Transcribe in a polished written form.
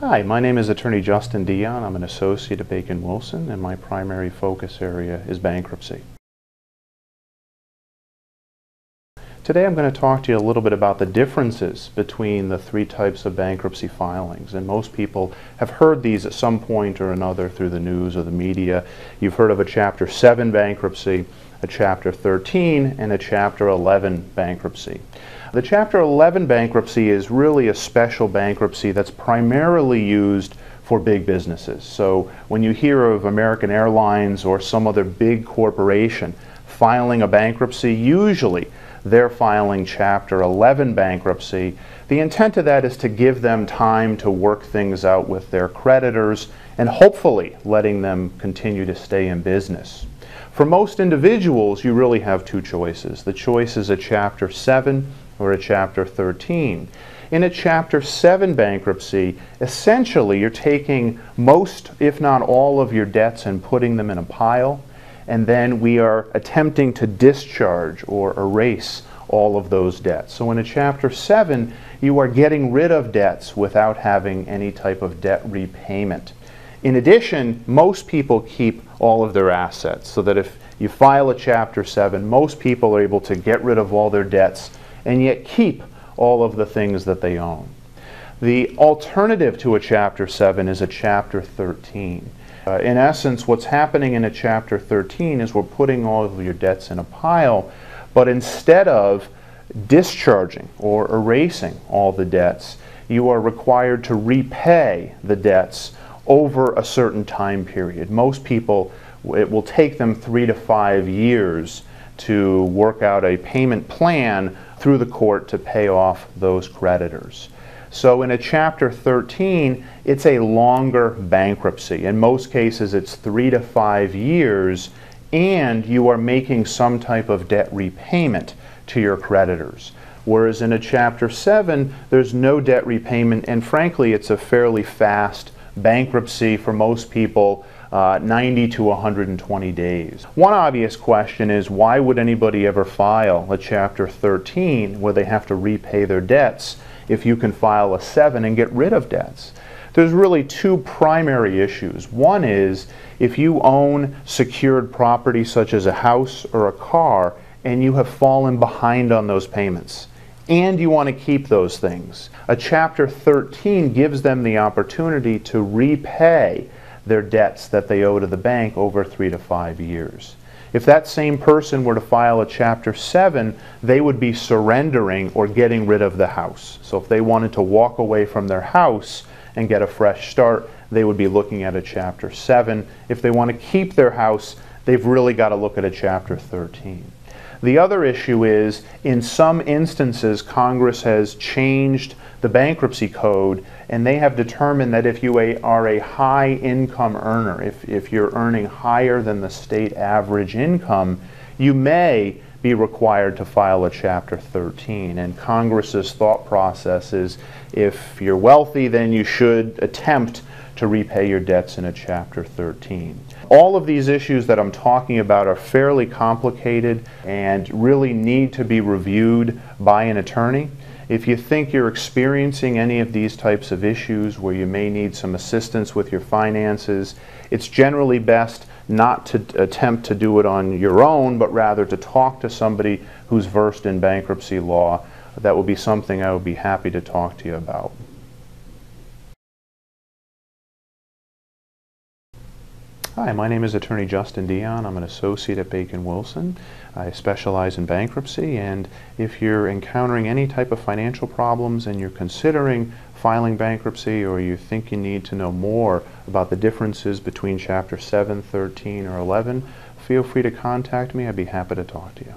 Hi, my name is Attorney Justin Dion. I'm an associate at Baker & Wilson, and my primary focus area is bankruptcy. Today I'm going to talk to you a little bit about the differences between the three types of bankruptcy filings. And most people have heard these at some point or another through the news or the media. You've heard of a Chapter 7 bankruptcy, a Chapter 13, and a Chapter 11 bankruptcy. The Chapter 11 bankruptcy is really a special bankruptcy that's primarily used for big businesses. So when you hear of American Airlines or some other big corporation filing a bankruptcy, usually they're filing Chapter 11 bankruptcy. The intent of that is to give them time to work things out with their creditors and hopefully letting them continue to stay in business. For most individuals, you really have two choices. The choice is a Chapter 7 or a Chapter 13. In a Chapter 7 bankruptcy, essentially you're taking most, if not all, of your debts and putting them in a pile, and then we are attempting to discharge or erase all of those debts. So in a Chapter 7, you are getting rid of debts without having any type of debt repayment. In addition, most people keep all of their assets, so that if you file a Chapter 7, most people are able to get rid of all their debts and yet keep all of the things that they own. The alternative to a Chapter 7 is a Chapter 13. In essence, what's happening in a Chapter 13 is we're putting all of your debts in a pile, but instead of discharging or erasing all the debts, you are required to repay the debts over a certain time period. Most people, it will take them 3 to 5 years to work out a payment plan through the court to pay off those creditors. So in a Chapter 13, it's a longer bankruptcy. In most cases, it's 3 to 5 years, and you are making some type of debt repayment to your creditors. Whereas in a Chapter 7, there's no debt repayment, and frankly, it's a fairly fast bankruptcy for most people, 90 to 120 days. One obvious question is, why would anybody ever file a Chapter 13 where they have to repay their debts if you can file a 7 and get rid of debts? There's really two primary issues. One is if you own secured property such as a house or a car and you have fallen behind on those payments and you want to keep those things, a Chapter 13 gives them the opportunity to repay their debts that they owe to the bank over 3 to 5 years. If that same person were to file a Chapter 7, they would be surrendering or getting rid of the house. So if they wanted to walk away from their house and get a fresh start, they would be looking at a Chapter 7. If they want to keep their house, they've really got to look at a Chapter 13. The other issue is, in some instances, Congress has changed the bankruptcy code, and they have determined that if you are a high income earner, if you're earning higher than the state average income, you may be required to file a Chapter 13. And Congress's thought process is, if you're wealthy, then you should attempt to repay your debts in a Chapter 13. All of these issues that I'm talking about are fairly complicated and really need to be reviewed by an attorney. If you think you're experiencing any of these types of issues where you may need some assistance with your finances, it's generally best not to attempt to do it on your own, but rather to talk to somebody who's versed in bankruptcy law. That would be something I would be happy to talk to you about. Hi, my name is Attorney Justin Dion. I'm an associate at Baker & Wilson. I specialize in bankruptcy, and if you're encountering any type of financial problems and you're considering filing bankruptcy, or you think you need to know more about the differences between Chapter 7, 13, or 11, feel free to contact me. I'd be happy to talk to you.